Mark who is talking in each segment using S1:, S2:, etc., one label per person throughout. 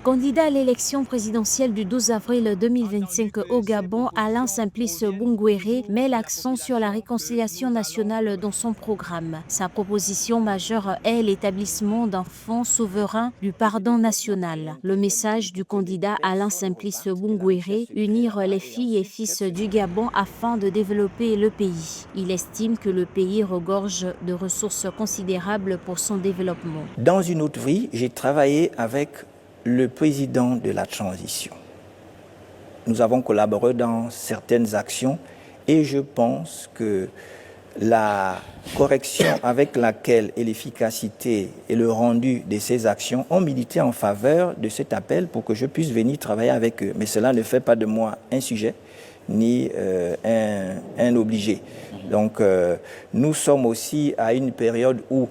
S1: Candidat à l'élection présidentielle du 12 avril 2025 au Gabon, Alain Simplice Bungwere met l'accent sur la réconciliation nationale dans son programme. Sa proposition majeure est l'établissement d'un fonds souverain du pardon national. Le message du candidat Alain Simplice Bungwere: unir les filles et fils du Gabon afin de développer le pays. Il estime que le pays regorge de ressources considérables pour son développement.
S2: Dans une autre vie, j'ai travaillé avec le président de la transition. Nous avons collaboré dans certaines actions et je pense que la correction avec laquelle et l'efficacité et le rendu de ces actions ont milité en faveur de cet appel pour que je puisse venir travailler avec eux. Mais cela ne fait pas de moi un sujet ni un obligé. Donc nous sommes aussi à une période où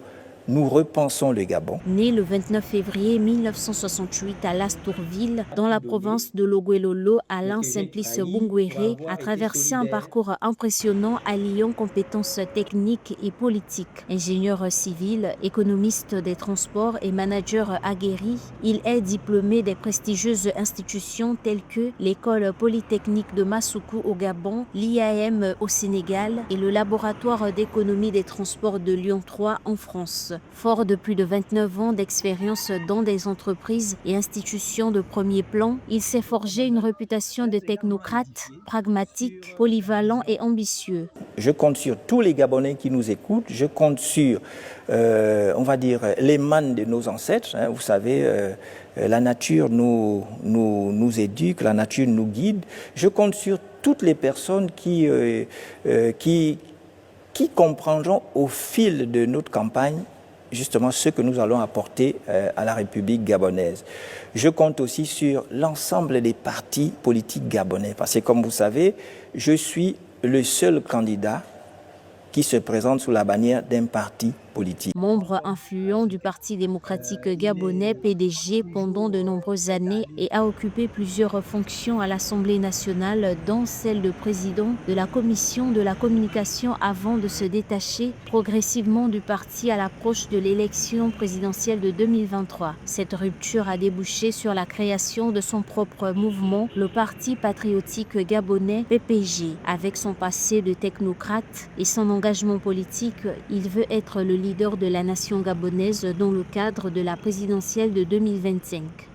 S2: nous repensons le Gabon.
S1: Né le 29 février 1968 à Lastourville, dans la province de Loguelolo, Alain Simplice Bungwere a traversé un parcours impressionnant alliant compétences techniques et politiques. Ingénieur civil, économiste des transports et manager aguerri, il est diplômé des prestigieuses institutions telles que l'École polytechnique de Massoukou au Gabon, l'IAM au Sénégal et le laboratoire d'économie des transports de Lyon 3 en France. Fort de plus de 29 ans d'expérience dans des entreprises et institutions de premier plan, il s'est forgé une réputation de technocrate, pragmatique, polyvalent et ambitieux.
S2: Je compte sur tous les Gabonais qui nous écoutent, je compte sur, on va dire, les mannes de nos ancêtres. Vous savez, la nature nous éduque, la nature nous guide. Je compte sur toutes les personnes qui comprendront au fil de notre campagne justement ce que nous allons apporter à la République gabonaise. Je compte aussi sur l'ensemble des partis politiques gabonais parce que comme vous savez, je suis le seul candidat qui se présente sous la bannière d'un parti politique.
S1: Membre influent du Parti démocratique gabonais PDG pendant de nombreuses années et a occupé plusieurs fonctions à l'Assemblée nationale, dont celle de président de la Commission de la communication avant de se détacher progressivement du parti à l'approche de l'élection présidentielle de 2023. Cette rupture a débouché sur la création de son propre mouvement, le Parti patriotique gabonais PPG. Avec son passé de technocrate et son engagement politique, il veut être le leader de la nation gabonaise dans le cadre de la présidentielle de 2025.